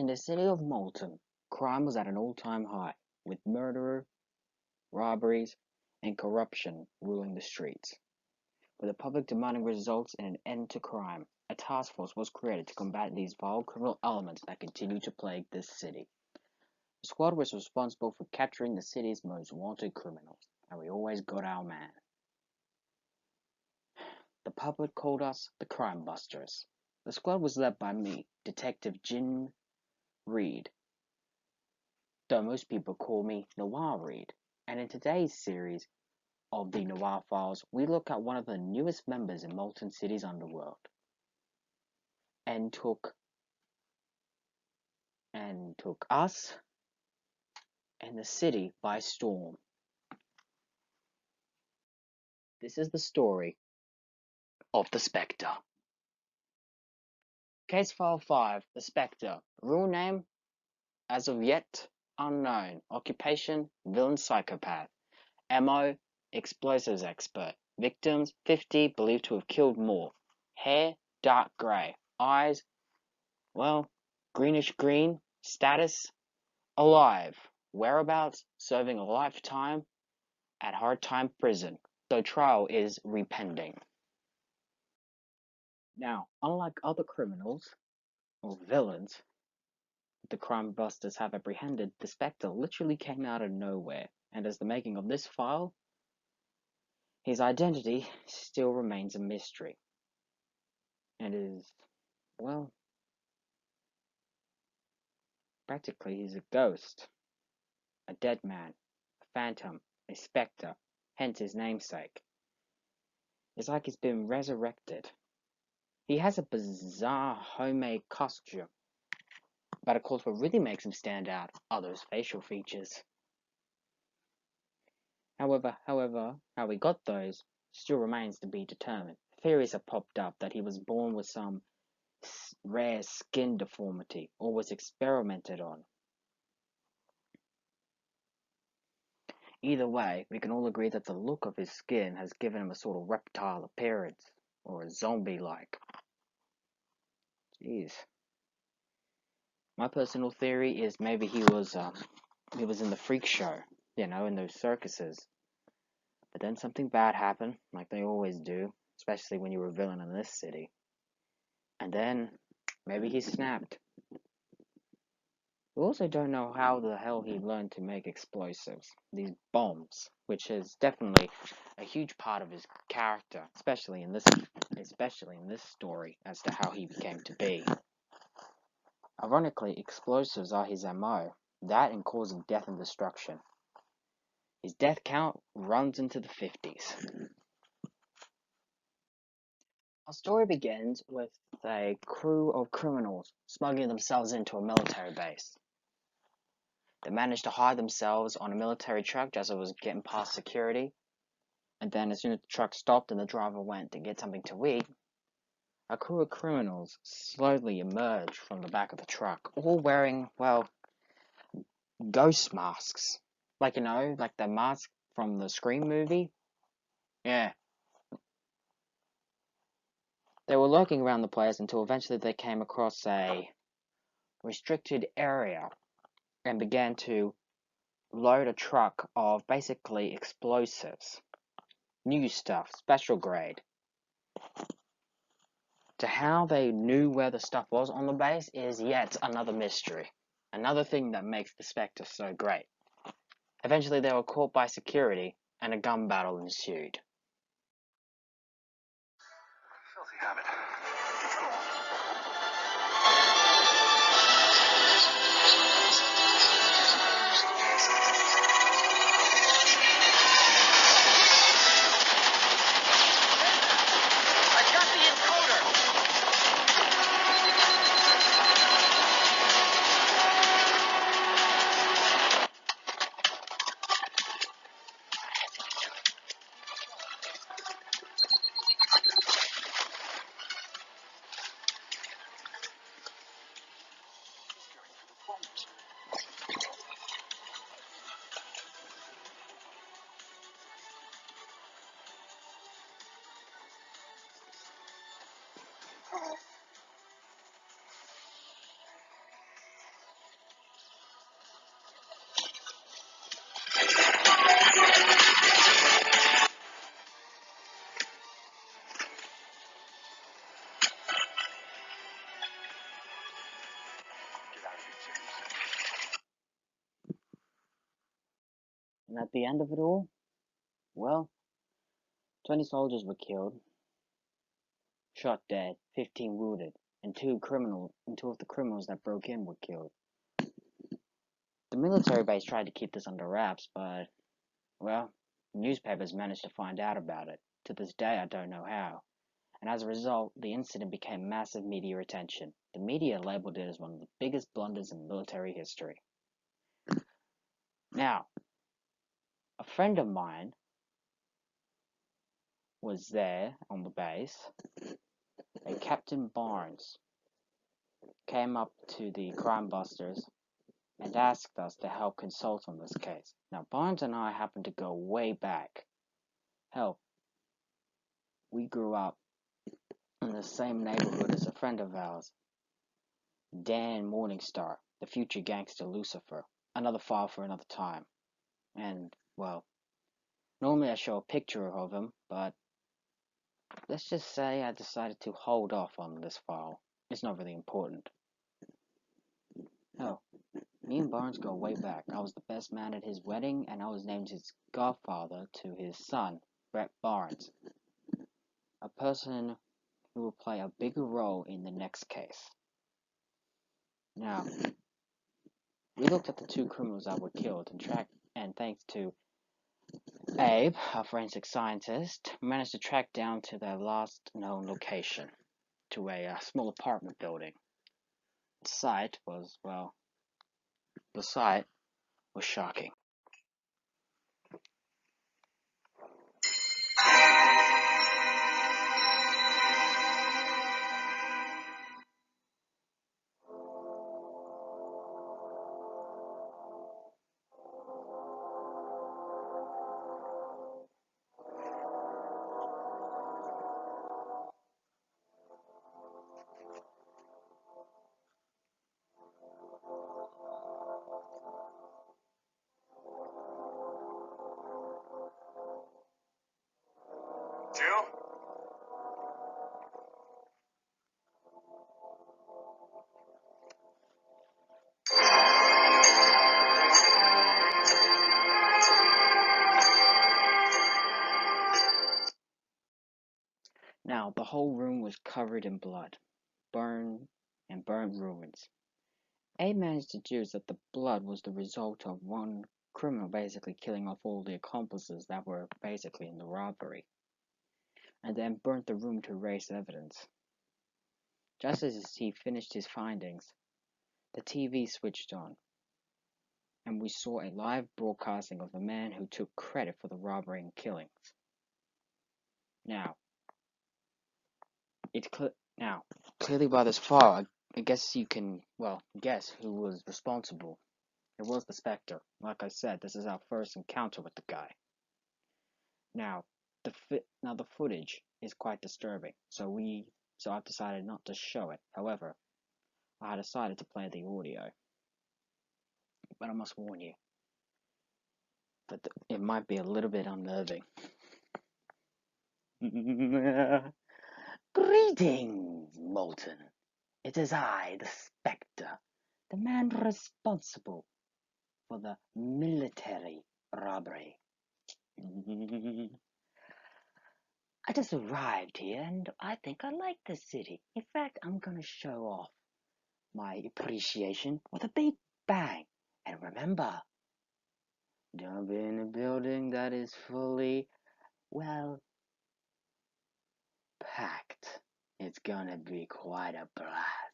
In the city of Malton, crime was at an all-time high, with murder, robberies, and corruption ruling the streets. With the public demanding results and an end to crime, a task force was created to combat these vile criminal elements that continue to plague this city. The squad was responsible for capturing the city's most wanted criminals, and we always got our man. The public called us the Crime Busters. The squad was led by me, Detective Jim Reed, though most people call me Noir Reed. And in today's series of the Noir Files, we look at one of the newest members in Malton City's underworld, and took us and the city by storm. This is the story of the Spectre. Case File 5, the Spectre. Real name, as of yet, unknown. Occupation, villain psychopath. MO, explosives expert. Victims, 50, believed to have killed more. Hair, dark grey. Eyes, well, greenish green. Status, alive. Whereabouts, serving a lifetime at hard time prison, though trial is repending. Now, unlike other criminals, or villains, the crime busters have apprehended, the Spectre literally came out of nowhere, and as the making of this file, his identity still remains a mystery. And is, well, practically he's a ghost, a dead man, a phantom, a spectre, hence his namesake. It's like he's been resurrected. He has a bizarre homemade costume, but of course what really makes him stand out are those facial features. However, how he got those still remains to be determined. Theories have popped up that he was born with some rare skin deformity or was experimented on. Either way, we can all agree that the look of his skin has given him a sort of reptile appearance, or a zombie-like. Jeez. My personal theory is maybe he was in the freak show, in those circuses. But then something bad happened, like they always do, especially when you're a villain in this city. And then, maybe he snapped. We also don't know how the hell he learned to make explosives, these bombs, which is definitely a huge part of his character, especially in this story, as to how he became to be. Ironically, explosives are his MO, that and causing death and destruction. His death count runs into the 50s. Our story begins with a crew of criminals smuggling themselves into a military base. They managed to hide themselves on a military truck just as it was getting past security, and then as soon as the truck stopped and the driver went to get something to eat, a crew of criminals slowly emerged from the back of the truck, all wearing, well, ghost masks. Like the mask from the Scream movie? Yeah. They were lurking around the place until eventually they came across a restricted area and began to load a truck of basically explosives. New stuff, special grade. To how they knew where the stuff was on the base is yet another mystery. Another thing that makes the Spectre so great. Eventually they were caught by security, and a gun battle ensued. Filthy habit. I got the encoder! And at the end of it all, well, 20 soldiers were killed, shot dead, 15 wounded, and two of the criminals that broke in were killed. The military base tried to keep this under wraps, but, well, newspapers managed to find out about it. To this day, I don't know how. And as a result, the incident became massive media attention. The media labeled it as one of the biggest blunders in military history. Now, a friend of mine was there on the base, and Captain Barnes came up to the crime busters and asked us to help consult on this case. Now, Barnes and I happen to go way back. Hell, we grew up in the same neighborhood as a friend of ours, Dan Morningstar, the future gangster Lucifer. Another file for another time. And, well, normally I show a picture of him, but let's just say I decided to hold off on this file. It's not really important. No, me and Barnes go way back. I was the best man at his wedding, and I was named his godfather to his son, Brett Barnes, a person who will play a bigger role in the next case. Now, we looked at the two criminals that were killed and thanks to Abe, a forensic scientist, managed to track down to their last known location, to a small apartment building. The site was shocking. Jill? Now, the whole room was covered in blood, burnt ruins. Abe managed to deduce that the blood was the result of one criminal basically killing off all the accomplices that were basically in the robbery, and then burnt the room to erase evidence. Just as he finished his findings, the TV switched on, and we saw a live broadcasting of the man who took credit for the robbery and killings. Now, clearly by this far, I guess you can, guess who was responsible. It was the Spectre. Like I said, this is our first encounter with the guy. Now, the footage is quite disturbing, so I've decided not to show it. However, I decided to play the audio. But I must warn you that it might be a little bit unnerving. Greetings, Malton. It is I, the Spectre, the man responsible for the military robbery. I just arrived here and I think I like this city. In fact, I'm gonna show off my appreciation with a big bang. And remember, don't be in a building that is fully, packed. It's gonna be quite a blast.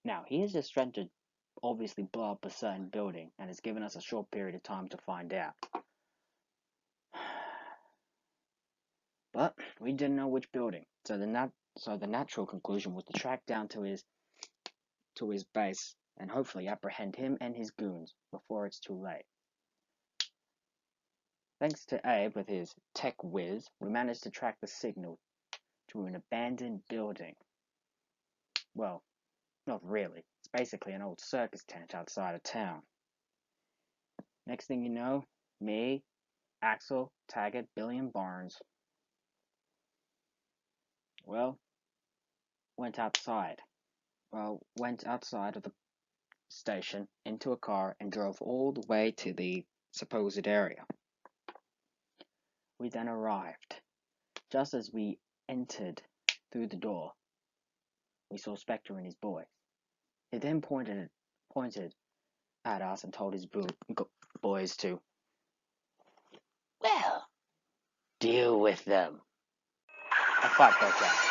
Now, he has just rented, obviously blow up a certain building, and has given us a short period of time to find out. But we didn't know which building, so the natural conclusion was to track down to his base and hopefully apprehend him and his goons before it's too late. Thanks to Abe with his tech whiz, we managed to track the signal to an abandoned building. Well, not really. It's basically an old circus tent outside of town. Next thing you know, me, Axel, Taggart, Billy, and Barnes, went outside. went outside of the station into a car and drove all the way to the supposed area. We then arrived. Just as we entered through the door, we saw Spectre and his boys. He then pointed at us and told his boys to, well, deal with them. A fight broke out.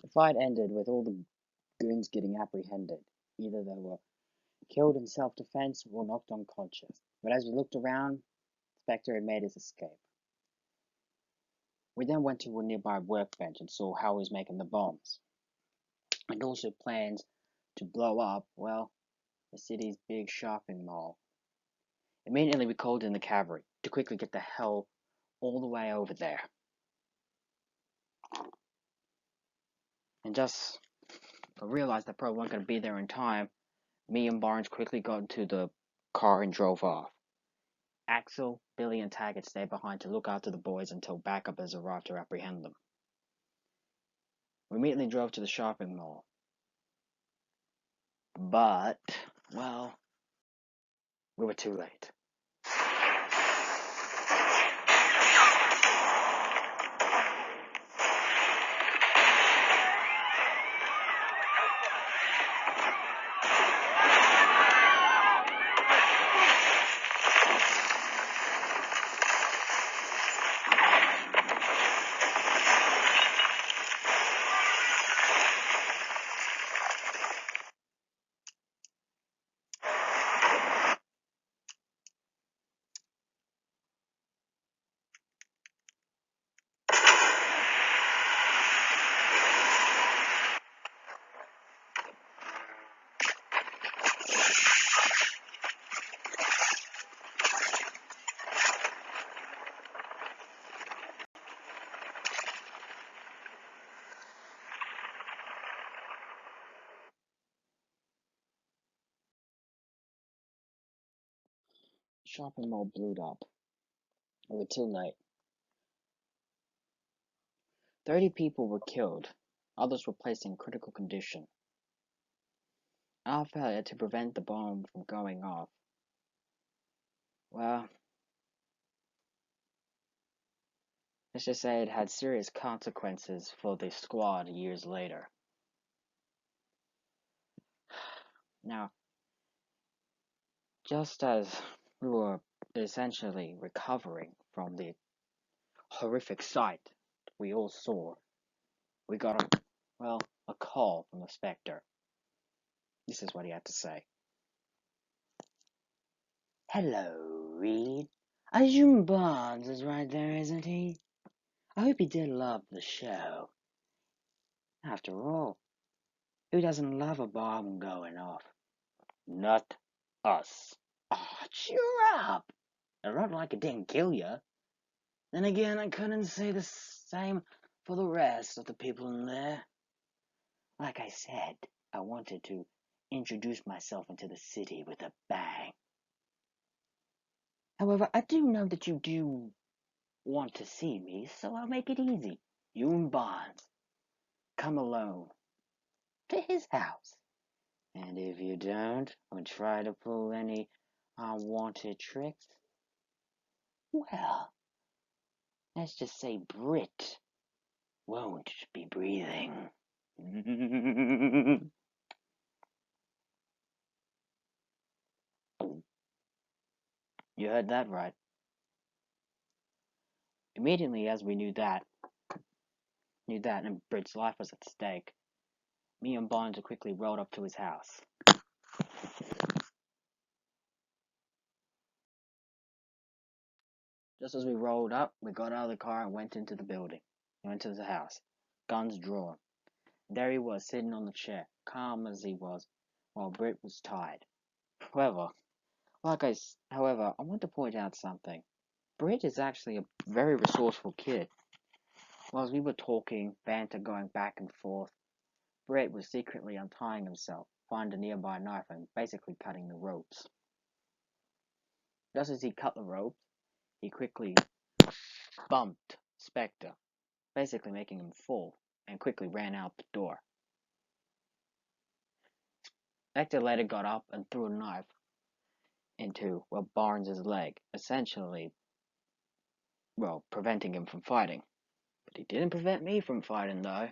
The fight ended with all the goons getting apprehended. Either they were killed in self-defense or knocked unconscious. But as we looked around, Spectre had made his escape. We then went to a nearby workbench and saw how he was making the bombs, and also plans to blow up, well, the city's big shopping mall. Immediately we called in the cavalry to quickly get the hell all the way over there. And just I realized I probably weren't going to be there in time. Me and Barnes quickly got into the car and drove off. Axel, Billy, and Taggart stayed behind to look after the boys until backup has arrived to apprehend them. We immediately drove to the shopping mall. But, well, we were too late. Shopping mall blew up. We were too late. 30 people were killed. Others were placed in critical condition. Our failure to prevent the bomb from going off, well, let's just say it had serious consequences for the squad years later. Now, just as we were essentially recovering from the horrific sight we all saw, we got a call from the Spectre. This is what he had to say. Hello, Reed. I assume Barnes is right there, isn't he? I hope he did love the show. After all, who doesn't love a bomb going off? Not us. Aw, cheer up. It looked like it didn't kill you. Then again, I couldn't say the same for the rest of the people in there. Like I said, I wanted to introduce myself into the city with a bang. However, I do know that you do want to see me, so I'll make it easy. You and Barnes, come alone to his house. And if you don't, or try to pull any unwanted tricks? Well, let's just say Brit won't be breathing. You heard that right. Immediately as we knew that and Brit's life was at stake, me and Bonds quickly rode up to his house. Just as we rolled up, we got out of the car and went into the building. We went to the house, guns drawn. There he was, sitting on the chair, calm as he was, while Brit was tied. However, I want to point out something. Brit is actually a very resourceful kid. Whilst we were talking, banter going back and forth, Brit was secretly untying himself, find a nearby knife, and basically cutting the ropes. Just as he cut the ropes, he quickly bumped Spectre, basically making him fall, and quickly ran out the door. Spectre later got up and threw a knife into Barnes' leg, essentially, preventing him from fighting. But he didn't prevent me from fighting, though.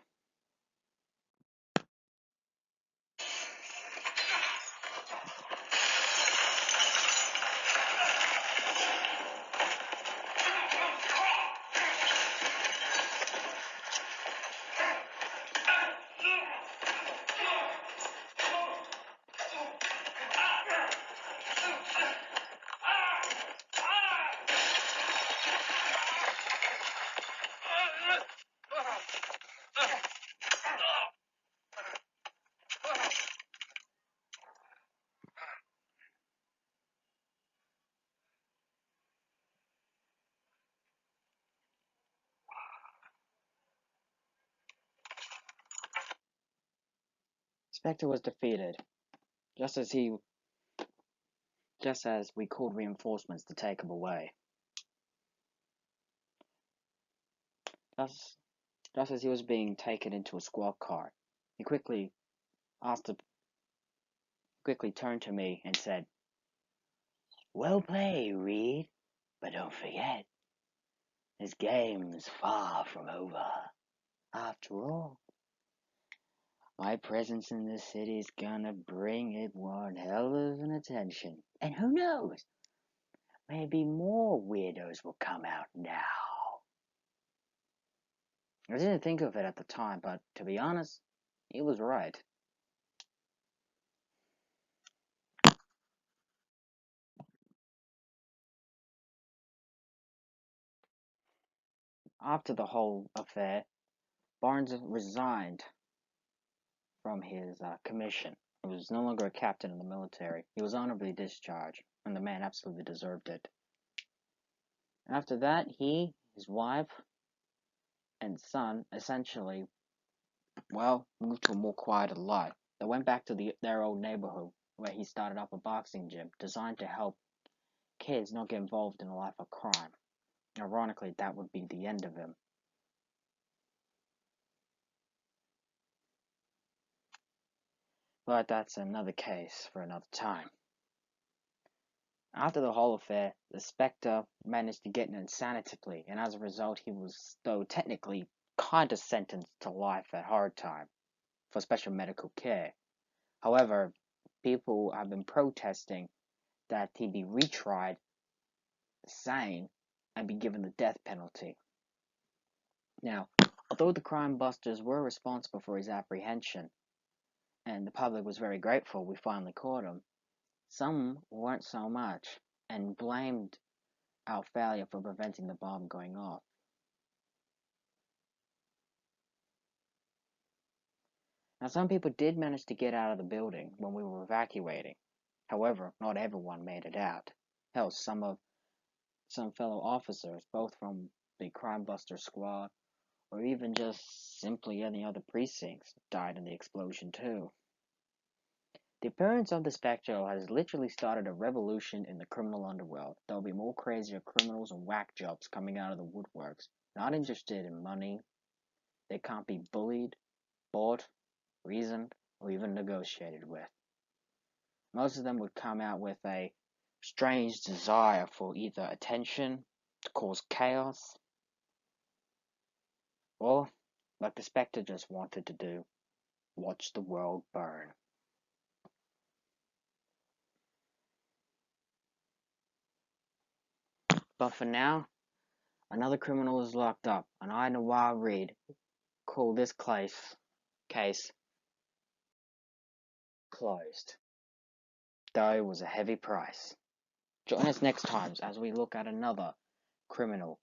Spectre was defeated, just as we called reinforcements to take him away. Just as he was being taken into a squad car, he quickly turned to me and said, "Well played, Reed, but don't forget, this game is far from over. After all, my presence in this city is gonna bring it one hell of an attention. And who knows, maybe more weirdos will come out now." I didn't think of it at the time, but to be honest, he was right. After the whole affair, Barnes resigned from his commission. He was no longer a captain in the military. He was honorably discharged, and the man absolutely deserved it. After that, he, his wife, and son essentially, moved to a more quieter life. They went back to their old neighborhood, where he started up a boxing gym designed to help kids not get involved in a life of crime. Ironically, that would be the end of him. But that's another case for another time. After the whole affair, the Spectre managed to get an insanity plea, and as a result, he was, though technically, kinda sentenced to life at hard time for special medical care. However, people have been protesting that he be retried sane and be given the death penalty. Now, although the crime busters were responsible for his apprehension, and the public was very grateful we finally caught him, some weren't so much, and blamed our failure for preventing the bomb going off. Now, some people did manage to get out of the building when we were evacuating. However, not everyone made it out. Hell, some fellow officers, both from the Crime Buster squad, or even just simply any other precincts, died in the explosion too. The appearance of the Spectre has literally started a revolution in the criminal underworld. There will be more crazier criminals and whack jobs coming out of the woodworks, not interested in money. They can't be bullied, bought, reasoned, or even negotiated with. Most of them would come out with a strange desire for either attention to cause chaos, or, like the Spectre just wanted to do, watch the world burn. But for now, another criminal is locked up, and I, Noir Reed, call this case closed, though it was a heavy price. Join us next time as we look at another criminal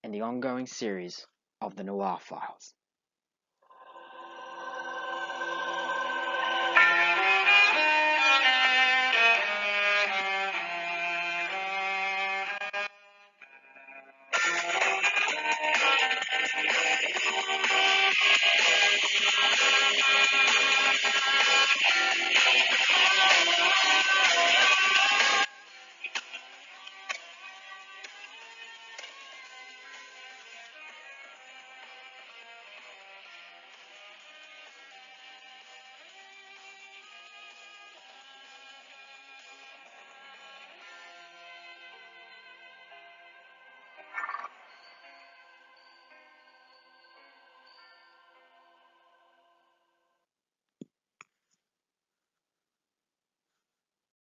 in the ongoing series of the Noir Files.